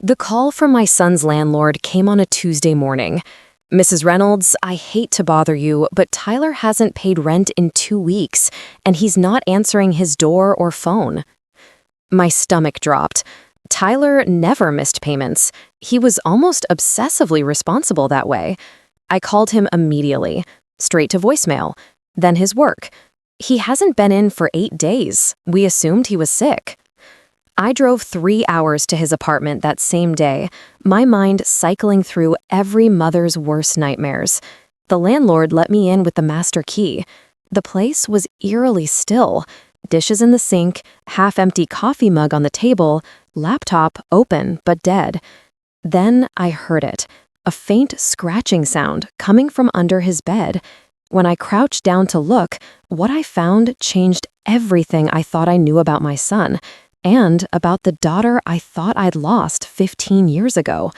The call from my son's landlord came on a Tuesday morning. "Mrs. Reynolds, I hate to bother you, but Tyler hasn't paid rent in 2 weeks, and he's not answering his door or phone." My stomach dropped. Tyler never missed payments. He was almost obsessively responsible that way. I called him immediately, straight to voicemail, then his work. He hasn't been in for 8 days. We assumed he was sick. I drove 3 hours to his apartment that same day, my mind cycling through every mother's worst nightmares. The landlord let me in with the master key. The place was eerily still. Dishes in the sink, half-empty coffee mug on the table, laptop open but dead. Then I heard it, a faint scratching sound coming from under his bed. When I crouched down to look, what I found changed everything I thought I knew about my son, and about the daughter I thought I'd lost 15 years ago.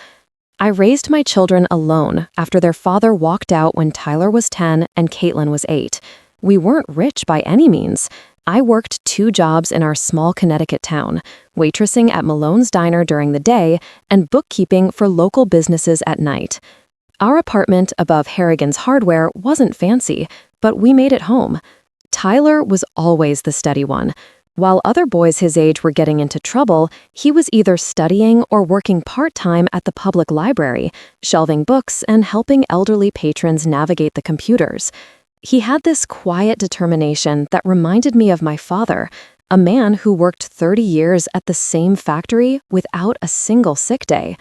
I raised my children alone after their father walked out when Tyler was 10 and Caitlin was 8. We weren't rich by any means. I worked 2 jobs in our small Connecticut town, waitressing at Malone's Diner during the day and bookkeeping for local businesses at night. Our apartment above Harrigan's Hardware wasn't fancy, but we made it home. Tyler was always the steady one. While other boys his age were getting into trouble, he was either studying or working part-time at the public library, shelving books and helping elderly patrons navigate the computers. He had this quiet determination that reminded me of my father, a man who worked 30 years at the same factory without a single sick day.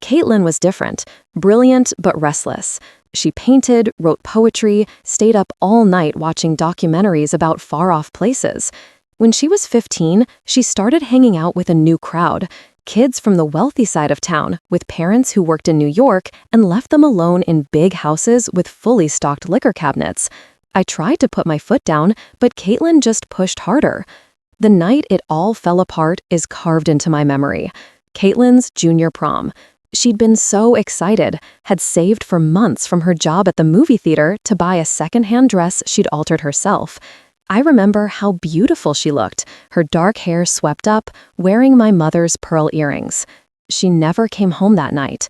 Caitlin was different, brilliant but restless. She painted, wrote poetry, stayed up all night watching documentaries about far-off places. When she was 15, she started hanging out with a new crowd, kids from the wealthy side of town, with parents who worked in New York and left them alone in big houses with fully stocked liquor cabinets. I tried to put my foot down, but Caitlin just pushed harder. The night it all fell apart is carved into my memory. Caitlin's junior prom. She'd been so excited, had saved for months from her job at the movie theater to buy a secondhand dress she'd altered herself. I remember how beautiful she looked, her dark hair swept up, wearing my mother's pearl earrings. She never came home that night.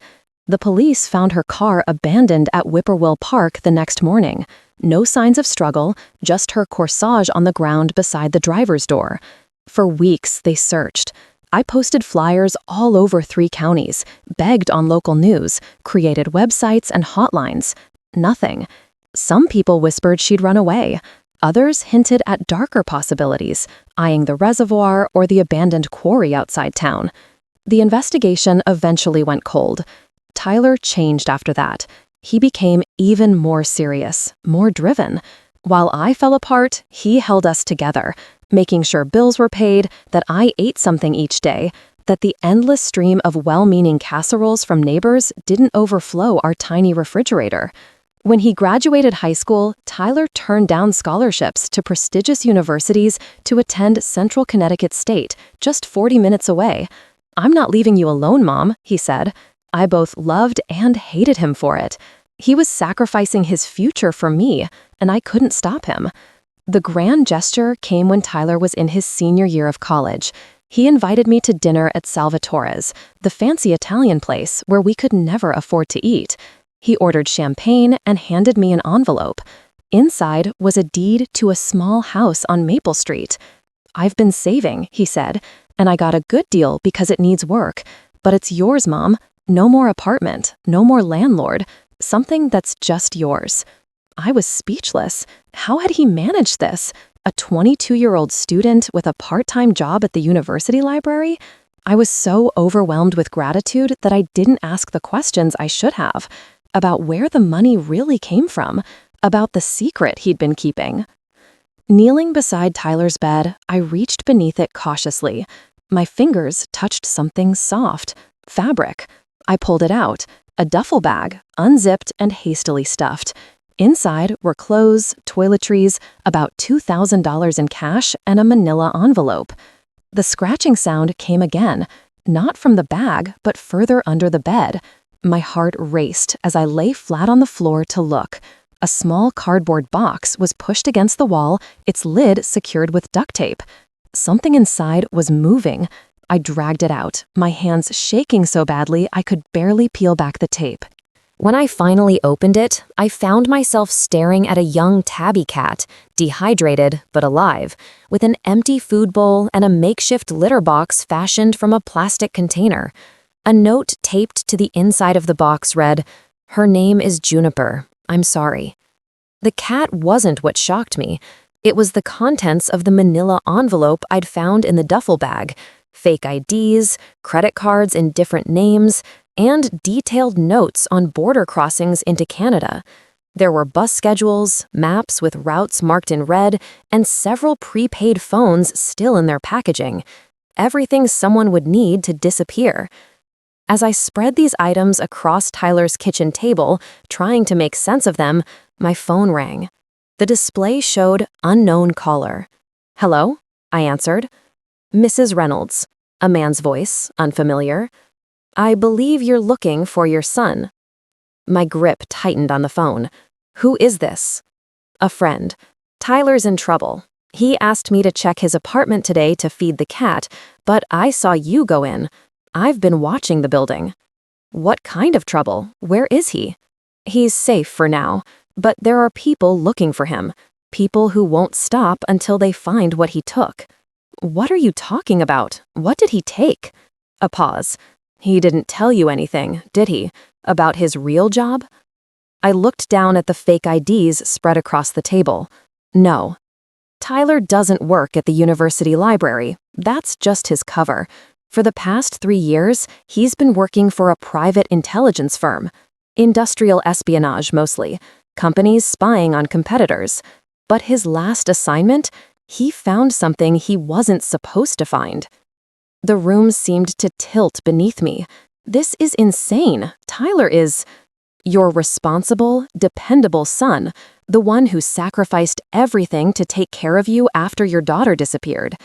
The police found her car abandoned at Whippoorwill Park the next morning. No signs of struggle, just her corsage on the ground beside the driver's door. For weeks, they searched. I posted flyers all over 3 counties, begged on local news, created websites and hotlines. Nothing. Some people whispered she'd run away. Others hinted at darker possibilities, eyeing the reservoir or the abandoned quarry outside town. The investigation eventually went cold. Tyler changed after that. He became even more serious, more driven. While I fell apart, he held us together, making sure bills were paid, that I ate something each day, that the endless stream of well-meaning casseroles from neighbors didn't overflow our tiny refrigerator. When he graduated high school, Tyler turned down scholarships to prestigious universities to attend Central Connecticut State, just 40 minutes away. "I'm not leaving you alone, Mom," he said. I both loved and hated him for it. He was sacrificing his future for me, and I couldn't stop him. The grand gesture came when Tyler was in his senior year of college. He invited me to dinner at Salvatore's, the fancy Italian place where we could never afford to eat. He ordered champagne and handed me an envelope. Inside was a deed to a small house on Maple Street. "I've been saving," he said, "and I got a good deal because it needs work. But it's yours, Mom. No more apartment, no more landlord. Something that's just yours." I was speechless. How had he managed this? A 22-year-old student with a part-time job at the university library? I was so overwhelmed with gratitude that I didn't ask the questions I should have. About where the money really came from, about the secret he'd been keeping. Kneeling beside Tyler's bed, I reached beneath it cautiously. My fingers touched something soft, fabric. I pulled it out, a duffel bag, unzipped and hastily stuffed. Inside were clothes, toiletries, about $2,000 in cash, and a manila envelope. The scratching sound came again, not from the bag, but further under the bed. My heart raced as I lay flat on the floor to look. A small cardboard box was pushed against the wall, its lid secured with duct tape. Something inside was moving, I dragged it out, my hands shaking so badly I could barely peel back the tape. When I finally opened it, I found myself staring at a young tabby cat, dehydrated but alive, with an empty food bowl and a makeshift litter box fashioned from a plastic container. A note taped to the inside of the box read, "Her name is Juniper. I'm sorry." The cat wasn't what shocked me. It was the contents of the manila envelope I'd found in the duffel bag, fake IDs, credit cards in different names, and detailed notes on border crossings into Canada. There were bus schedules, maps with routes marked in red, and several prepaid phones still in their packaging. Everything someone would need to disappear. As I spread these items across Tyler's kitchen table, trying to make sense of them, my phone rang. The display showed unknown caller. "Hello?" I answered. "Mrs. Reynolds." A man's voice, unfamiliar. "I believe you're looking for your son." My grip tightened on the phone. "Who is this?" "A friend. Tyler's in trouble. He asked me to check his apartment today to feed the cat, but I saw you go in. I've been watching the building." "What kind of trouble? Where is he?" "He's safe for now, but there are people looking for him. People who won't stop until they find what he took." "What are you talking about? What did he take?" A pause. "He didn't tell you anything, did he? About his real job?" I looked down at the fake IDs spread across the table. "No. Tyler doesn't work at the university library. That's just his cover. For the past 3 years, he's been working for a private intelligence firm. Industrial espionage, mostly. Companies spying on competitors. But his last assignment, he found something he wasn't supposed to find." The room seemed to tilt beneath me. "This is insane. Tyler is your responsible, dependable son, the one who sacrificed everything to take care of you after your daughter disappeared.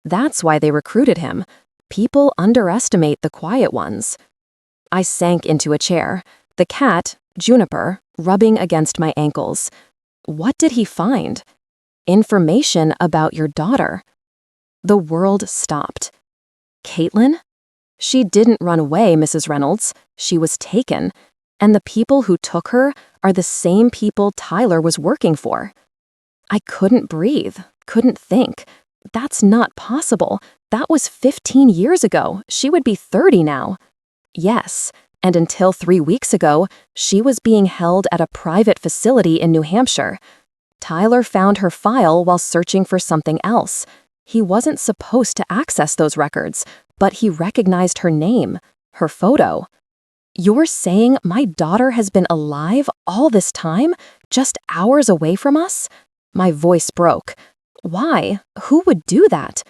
That's why they recruited him. People underestimate the quiet ones." I sank into a chair, the cat, Juniper, rubbing against my ankles. What did he find? Information about your daughter. The world stopped. Caitlin? She didn't run away, Mrs. Reynolds. She was taken. And the people who took her are the same people Tyler was working for. I couldn't breathe, couldn't think. That's not possible. That was 15 years ago. She would be 30 now. Yes, and until 3 weeks ago, she was being held at a private facility in New Hampshire. Tyler found her file while searching for something else. He wasn't supposed to access those records, but he recognized her name, her photo. You're saying my daughter has been alive all this time, just hours away from us? My voice broke. Why? Who would do that?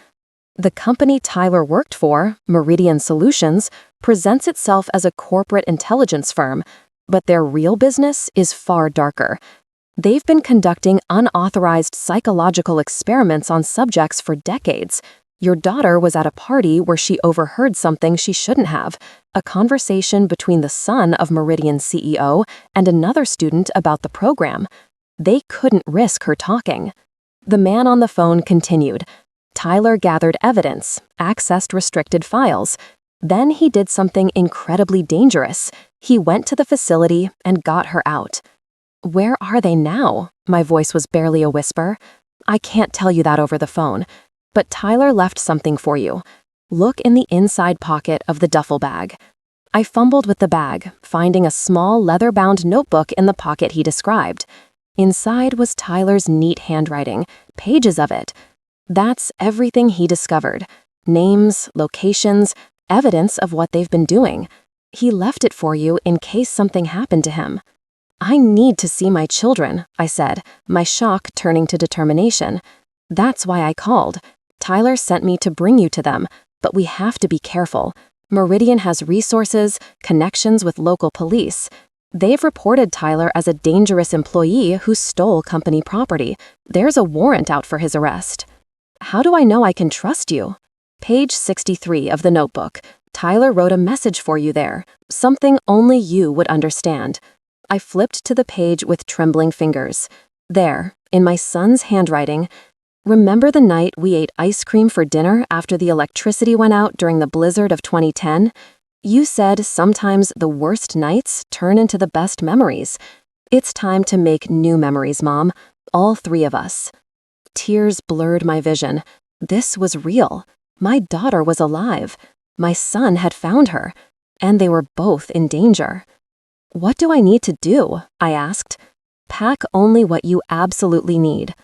The company Tyler worked for, Meridian Solutions, presents itself as a corporate intelligence firm, but their real business is far darker. They've been conducting unauthorized psychological experiments on subjects for decades. Your daughter was at a party where she overheard something she shouldn't have, a conversation between the son of Meridian's CEO and another student about the program. They couldn't risk her talking. The man on the phone continued. Tyler gathered evidence, accessed restricted files. Then he did something incredibly dangerous. He went to the facility and got her out. Where are they now? My voice was barely a whisper. I can't tell you that over the phone. But Tyler left something for you. Look in the inside pocket of the duffel bag. I fumbled with the bag, finding a small leather-bound notebook in the pocket he described. Inside was Tyler's neat handwriting, pages of it. That's everything he discovered. Names, locations, evidence of what they've been doing. He left it for you in case something happened to him. I need to see my children, I said, my shock turning to determination. That's why I called. Tyler sent me to bring you to them, but we have to be careful. Meridian has resources, connections with local police. They've reported Tyler as a dangerous employee who stole company property. There's a warrant out for his arrest. How do I know I can trust you? Page 63 of the notebook. Tyler wrote a message for you there, something only you would understand. I flipped to the page with trembling fingers. There, in my son's handwriting, Remember the night we ate ice cream for dinner after the electricity went out during the blizzard of 2010? You said sometimes the worst nights turn into the best memories. It's time to make new memories, Mom. All three of us. Tears blurred my vision. This was real. My daughter was alive. My son had found her. And they were both in danger. What do I need to do? I asked. Pack only what you absolutely need.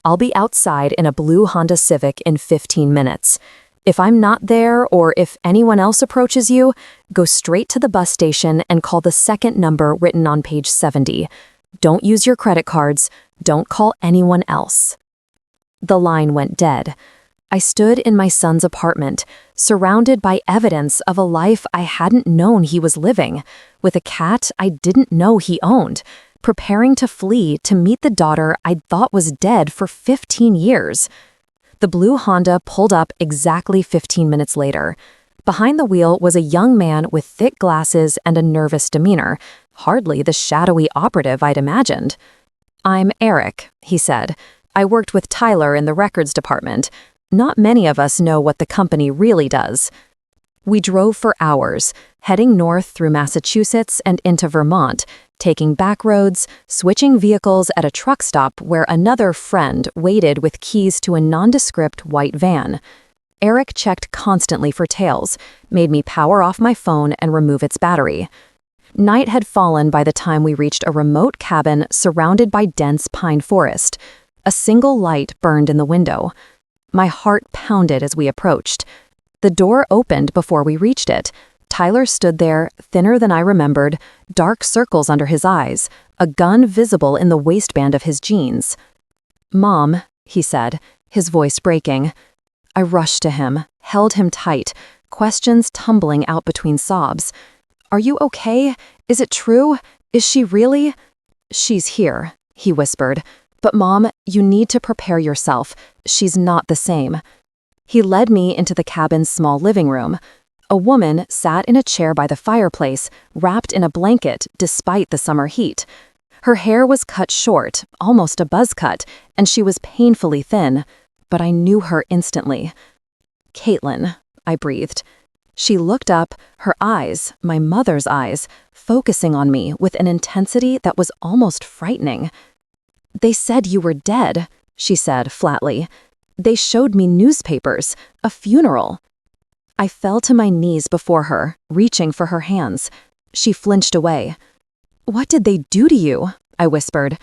I'll be outside in a blue Honda Civic in 15 minutes. If I'm not there or if anyone else approaches you, go straight to the bus station and call the second number written on page 70. Don't use your credit cards. Don't call anyone else. The line went dead. I stood in my son's apartment, surrounded by evidence of a life I hadn't known he was living, with a cat I didn't know he owned, preparing to flee to meet the daughter I'd thought was dead for 15 years. The blue Honda pulled up exactly 15 minutes later. Behind the wheel was a young man with thick glasses and a nervous demeanor, hardly the shadowy operative I'd imagined. "I'm Eric," he said. "I worked with Tyler in the records department. Not many of us know what the company really does." We drove for hours, heading north through Massachusetts and into Vermont, taking back roads, switching vehicles at a truck stop where another friend waited with keys to a nondescript white van. Eric checked constantly for tails, made me power off my phone and remove its battery. Night had fallen by the time we reached a remote cabin surrounded by dense pine forest. A single light burned in the window. My heart pounded as we approached. The door opened before we reached it. Tyler stood there, thinner than I remembered, dark circles under his eyes, a gun visible in the waistband of his jeans. "Mom," he said, his voice breaking. I rushed to him, held him tight, questions tumbling out between sobs. "Are you okay? Is it true? Is she really?" "She's here," he whispered. "But Mom, you need to prepare yourself. She's not the same." He led me into the cabin's small living room. A woman sat in a chair by the fireplace, wrapped in a blanket despite the summer heat. Her hair was cut short, almost a buzz cut, and she was painfully thin, but I knew her instantly. "Caitlin," I breathed. She looked up, her eyes, my mother's eyes, focusing on me with an intensity that was almost frightening. "They said you were dead," she said flatly. "They showed me newspapers, a funeral." I fell to my knees before her, reaching for her hands. She flinched away. "What did they do to you?" I whispered.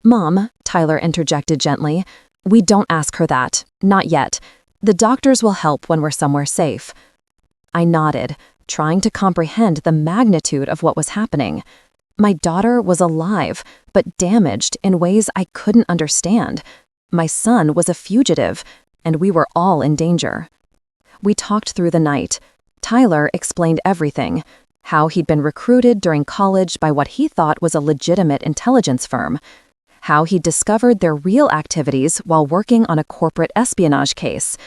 "Mom," Tyler interjected gently, "we don't ask her that. Not yet. The doctors will help when we're somewhere safe." I nodded, trying to comprehend the magnitude of what was happening. My daughter was alive, but damaged in ways I couldn't understand. My son was a fugitive, and we were all in danger. We talked through the night. Tyler explained everything, how he'd been recruited during college by what he thought was a legitimate intelligence firm, how he'd discovered their real activities while working on a corporate espionage case,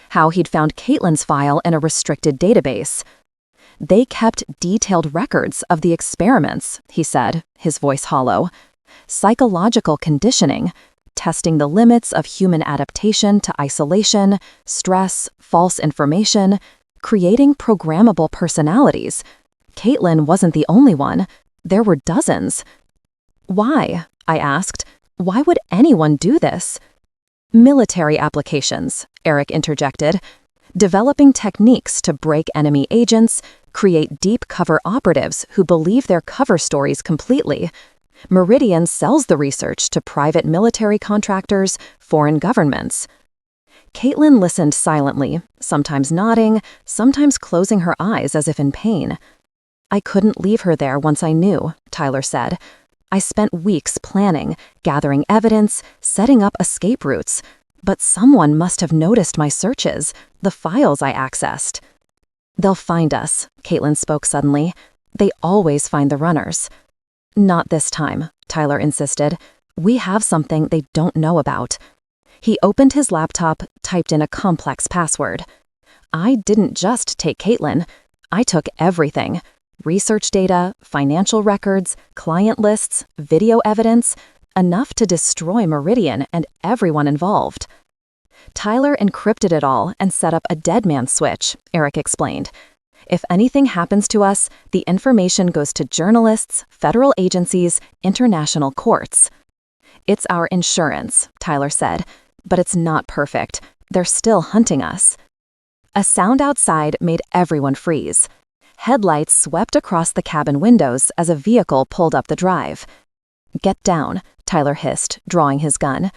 how he'd found Caitlin's file in a restricted database. They kept detailed records of the experiments, he said, his voice hollow. Psychological conditioning, testing the limits of human adaptation to isolation, stress, false information, creating programmable personalities. Caitlin wasn't the only one. There were dozens. "Why?" I asked. "Why would anyone do this?" "Military applications," Eric interjected. "Developing techniques to break enemy agents, create deep cover operatives who believe their cover stories completely. Meridian sells the research to private military contractors, foreign governments." Caitlin listened silently, sometimes nodding, sometimes closing her eyes as if in pain. "I couldn't leave her there once I knew," Tyler said. "I spent weeks planning, gathering evidence, setting up escape routes. But someone must have noticed my searches, the files I accessed." "They'll find us," Caitlin spoke suddenly. "They always find the runners." "Not this time," Tyler insisted. "We have something they don't know about." He opened his laptop, typed in a complex password. "I didn't just take Caitlin. I took everything. Research data, financial records, client lists, video evidence, enough to destroy Meridian and everyone involved." Tyler encrypted it all and set up a dead man switch, Eric explained. If anything happens to us, the information goes to journalists, federal agencies, international courts. It's our insurance, Tyler said, but it's not perfect. They're still hunting us. A sound outside made everyone freeze. Headlights swept across the cabin windows as a vehicle pulled up the drive. "Get down," Tyler hissed, drawing his gun.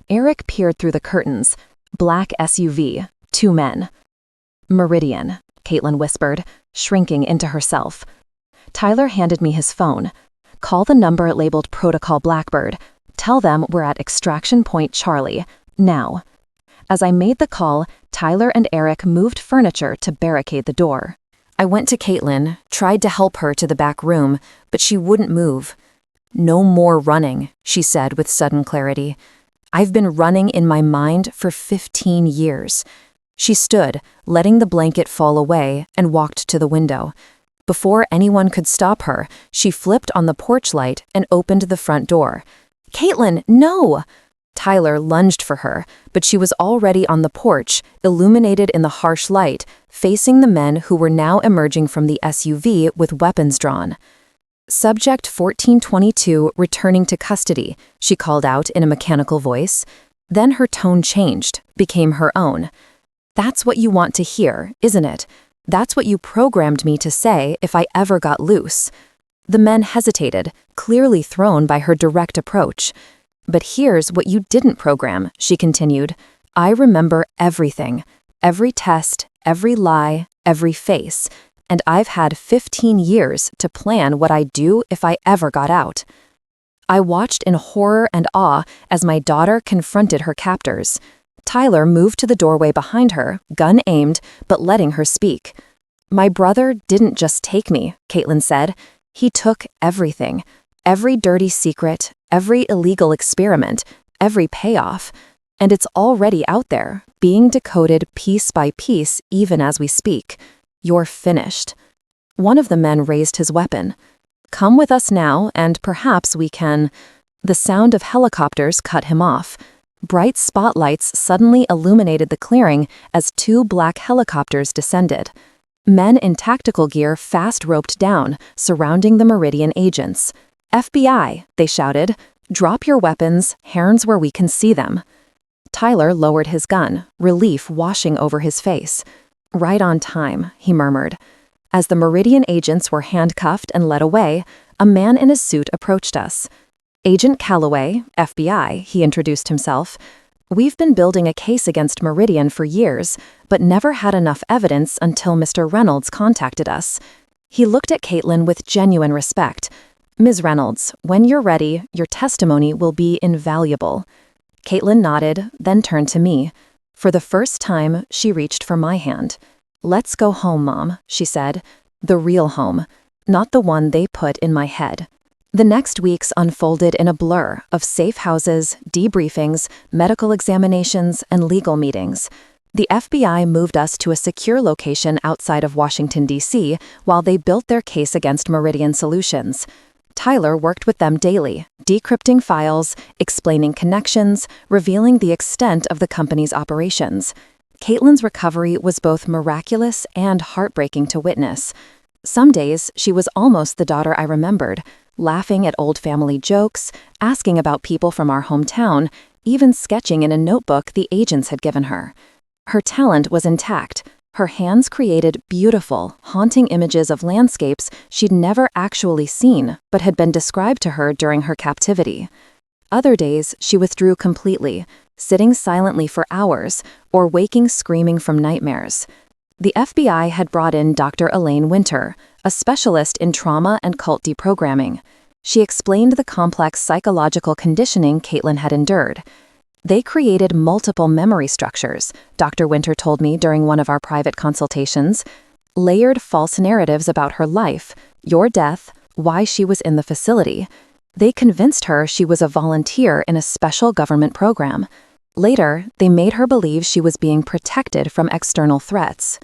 Eric peered through the curtains. Black SUV, 2 men. "Meridian," Caitlin whispered, shrinking into herself. Tyler handed me his phone. "Call the number labeled Protocol Blackbird. Tell them we're at Extraction Point Charlie. Now." As I made the call, Tyler and Eric moved furniture to barricade the door. I went to Caitlin, tried to help her to the back room, but she wouldn't move. "No more running," she said with sudden clarity. "I've been running in my mind for 15 years. She stood, letting the blanket fall away, and walked to the window. Before anyone could stop her, she flipped on the porch light and opened the front door. "Caitlin, no!" Tyler lunged for her, but she was already on the porch, illuminated in the harsh light, facing the men who were now emerging from the SUV with weapons drawn. "Subject 1422 returning to custody," she called out in a mechanical voice. Then her tone changed, became her own. "That's what you want to hear, isn't it? That's what you programmed me to say if I ever got loose." The men hesitated, clearly thrown by her direct approach. "But here's what you didn't program," she continued. "I remember everything. Every test, every lie, every face. And I've had 15 years to plan what I'd do if I ever got out." I watched in horror and awe as my daughter confronted her captors. Tyler moved to the doorway behind her, gun aimed, but letting her speak. "My brother didn't just take me," Caitlin said. "He took everything. Every dirty secret, every illegal experiment, every payoff. And it's already out there, being decoded piece by piece even as we speak. You're finished." One of the men raised his weapon. "Come with us now, and perhaps we can—" The sound of helicopters cut him off. Bright spotlights suddenly illuminated the clearing as 2 black helicopters descended. Men in tactical gear fast roped down, surrounding the Meridian agents. "FBI," they shouted. "Drop your weapons, hands where we can see them." Tyler lowered his gun, relief washing over his face. "Right on time," he murmured. As the Meridian agents were handcuffed and led away, a man in a suit approached us. "Agent Calloway, FBI," he introduced himself. "We've been building a case against Meridian for years, but never had enough evidence until Mr. Reynolds contacted us." He looked at Caitlin with genuine respect. "Ms. Reynolds, when you're ready, your testimony will be invaluable." Caitlin nodded, then turned to me. For the first time, she reached for my hand. "Let's go home, Mom," she said. "The real home, not the one they put in my head." The next weeks unfolded in a blur of safe houses, debriefings, medical examinations, and legal meetings. The FBI moved us to a secure location outside of Washington, D.C., while they built their case against Meridian Solutions. Tyler worked with them daily, decrypting files, explaining connections, revealing the extent of the company's operations. Caitlin's recovery was both miraculous and heartbreaking to witness. Some days, she was almost the daughter I remembered, laughing at old family jokes, asking about people from our hometown, even sketching in a notebook the agents had given her. Her talent was intact. Her hands created beautiful, haunting images of landscapes she'd never actually seen but had been described to her during her captivity. Other days, she withdrew completely, sitting silently for hours or waking screaming from nightmares. The FBI had brought in Dr. Elaine Winter, a specialist in trauma and cult deprogramming. She explained the complex psychological conditioning Caitlin had endured. They created multiple memory structures, Dr. Winter told me during one of our private consultations, layered false narratives about her life, your death, why she was in the facility. They convinced her she was a volunteer in a special government program. Later, they made her believe she was being protected from external threats.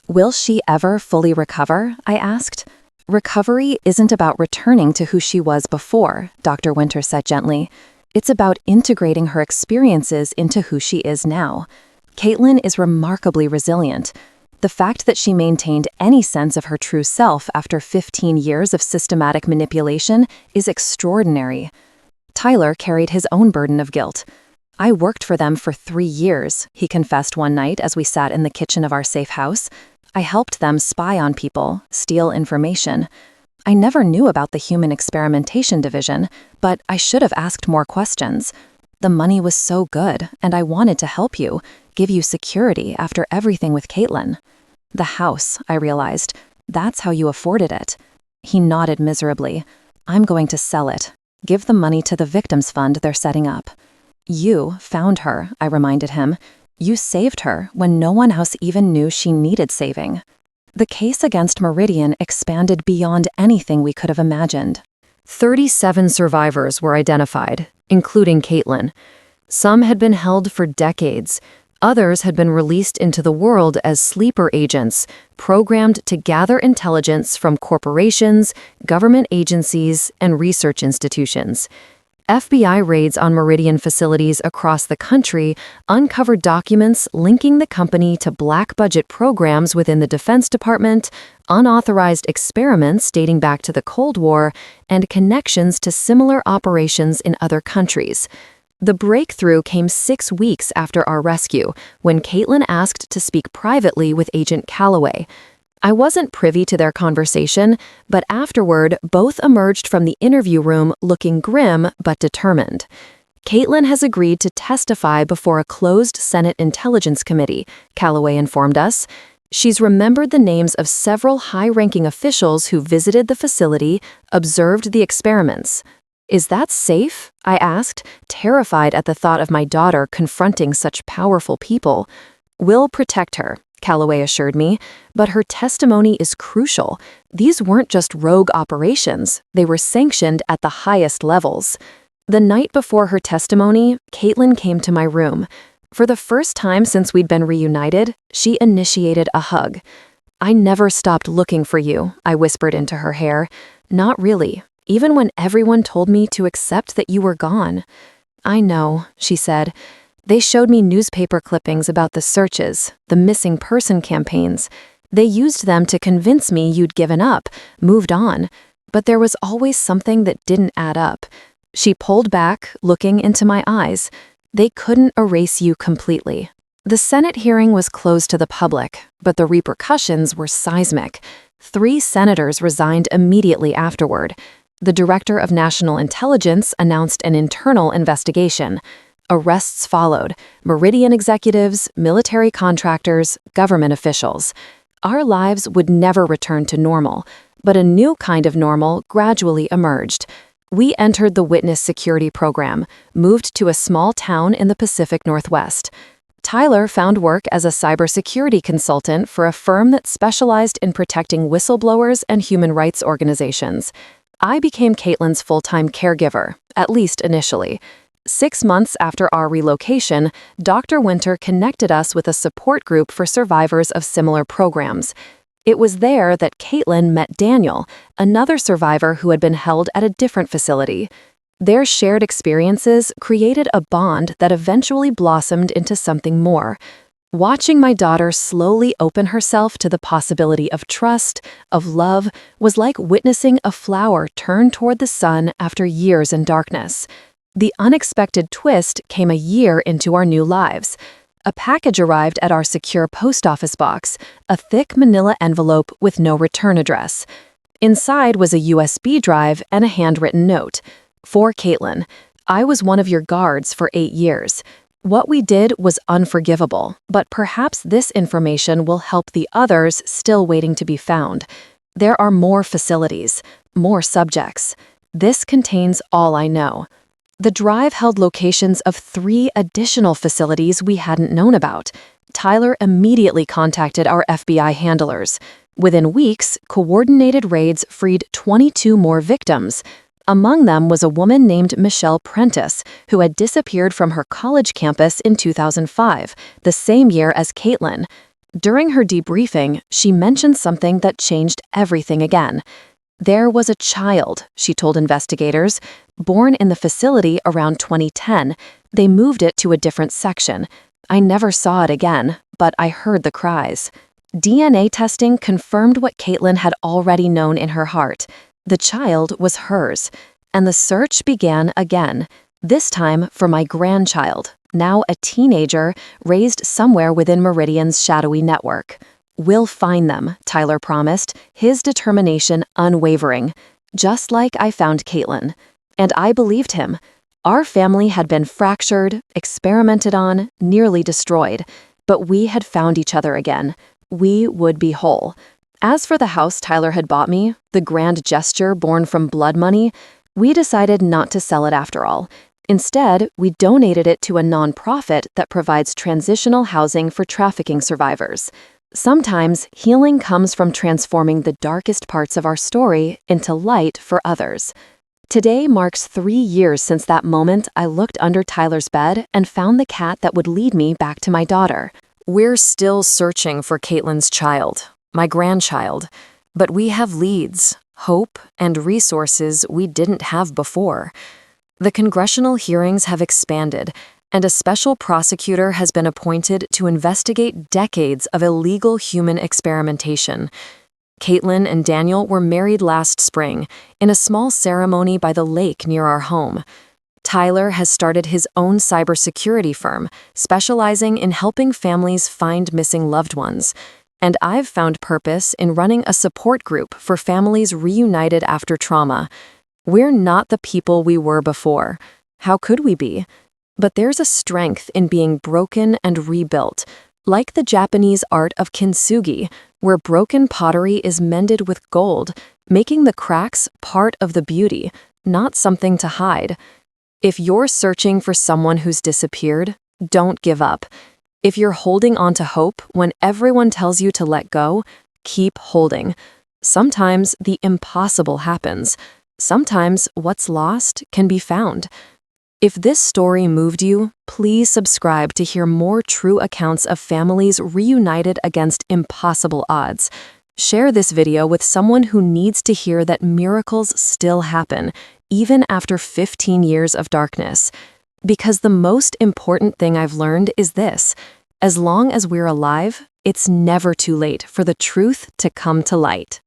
"Will she ever fully recover?" I asked. "Recovery isn't about returning to who she was before," Dr. Winter said gently. It's about integrating her experiences into who she is now. Caitlin is remarkably resilient. The fact that she maintained any sense of her true self after 15 years of systematic manipulation is extraordinary. Tyler carried his own burden of guilt. "I worked for them for 3 years," he confessed one night as we sat in the kitchen of our safe house. "I helped them spy on people, steal information. I never knew about the human experimentation division, but I should have asked more questions. The money was so good, and I wanted to help you, give you security after everything with Caitlin." "The house," I realized. "That's how you afforded it." He nodded miserably. "I'm going to sell it. Give the money to the victims fund they're setting up." "You found her," I reminded him. "You saved her when no one else even knew she needed saving." The case against Meridian expanded beyond anything we could have imagined. 37 survivors were identified, including Caitlin. Some had been held for decades. Others had been released into the world as sleeper agents, programmed to gather intelligence from corporations, government agencies, and research institutions. FBI raids on Meridian facilities across the country uncovered documents linking the company to black budget programs within the Defense Department, unauthorized experiments dating back to the Cold War, and connections to similar operations in other countries. The breakthrough came 6 weeks after our rescue, when Caitlin asked to speak privately with Agent Calloway. I wasn't privy to their conversation, but afterward, both emerged from the interview room looking grim but determined. Caitlin has agreed to testify before a closed Senate Intelligence Committee, Calloway informed us. She's remembered the names of several high-ranking officials who visited the facility, observed the experiments. "Is that safe?" I asked, terrified at the thought of my daughter confronting such powerful people. "We'll protect her," Calloway assured me, "but her testimony is crucial. These weren't just rogue operations, they were sanctioned at the highest levels." The night before her testimony, Caitlin came to my room. For the first time since we'd been reunited, she initiated a hug. "I never stopped looking for you," I whispered into her hair. "Not really, even when everyone told me to accept that you were gone." "I know," she said. "They showed me newspaper clippings about the searches, the missing person campaigns. They used them to convince me you'd given up, moved on. But there was always something that didn't add up." She pulled back, looking into my eyes. "They couldn't erase you completely." The Senate hearing was closed to the public, but the repercussions were seismic. 3 senators resigned immediately afterward. The Director of National Intelligence announced an internal investigation. Arrests followed: Meridian executives, military contractors, government officials. Our lives would never return to normal, but a new kind of normal gradually emerged. We entered the Witness Security Program, moved to a small town in the Pacific Northwest. Tyler found work as a cybersecurity consultant for a firm that specialized in protecting whistleblowers and human rights organizations. I became Caitlin's full-time caregiver, at least initially. 6 months after our relocation, Dr. Winter connected us with a support group for survivors of similar programs. It was there that Caitlin met Daniel, another survivor who had been held at a different facility. Their shared experiences created a bond that eventually blossomed into something more. Watching my daughter slowly open herself to the possibility of trust, of love, was like witnessing a flower turn toward the sun after years in darkness. The unexpected twist came a year into our new lives. A package arrived at our secure post office box, a thick manila envelope with no return address. Inside was a USB drive and a handwritten note. "For Caitlin, I was one of your guards for 8 years. What we did was unforgivable, but perhaps this information will help the others still waiting to be found. There are more facilities, more subjects. This contains all I know." The drive held locations of 3 additional facilities we hadn't known about. Tyler immediately contacted our FBI handlers. Within weeks, coordinated raids freed 22 more victims. Among them was a woman named Michelle Prentice, who had disappeared from her college campus in 2005, the same year as Caitlin. During her debriefing, she mentioned something that changed everything again. "There was a child," she told investigators, Born in the facility around 2010, they moved it to a different section. I never saw it again, but I heard the cries. DNA testing confirmed what Caitlin had already known in her heart. The child was hers. And the search began again, this time for my grandchild, now a teenager, raised somewhere within Meridian's shadowy network. "We'll find them," Tyler promised, his determination unwavering, just like I found Caitlin. And I believed him. Our family had been fractured, experimented on, nearly destroyed. But we had found each other again. We would be whole. As for the house Tyler had bought me, the grand gesture born from blood money, we decided not to sell it after all. Instead, we donated it to a nonprofit that provides transitional housing for trafficking survivors. Sometimes, healing comes from transforming the darkest parts of our story into light for others. Today marks 3 years since that moment I looked under Tyler's bed and found the cat that would lead me back to my daughter. We're still searching for Caitlin's child, my grandchild, but we have leads, hope, and resources we didn't have before. The congressional hearings have expanded, and a special prosecutor has been appointed to investigate decades of illegal human experimentation. Caitlin and Daniel were married last spring in a small ceremony by the lake near our home. Tyler has started his own cybersecurity firm, specializing in helping families find missing loved ones. And I've found purpose in running a support group for families reunited after trauma. We're not the people we were before. How could we be? But there's a strength in being broken and rebuilt, like the Japanese art of kintsugi, where broken pottery is mended with gold, making the cracks part of the beauty, not something to hide. If you're searching for someone who's disappeared, don't give up. If you're holding on to hope when everyone tells you to let go, keep holding. Sometimes the impossible happens. Sometimes what's lost can be found. If this story moved you, please subscribe to hear more true accounts of families reunited against impossible odds. Share this video with someone who needs to hear that miracles still happen, even after 15 years of darkness. Because the most important thing I've learned is this: as long as we're alive, it's never too late for the truth to come to light.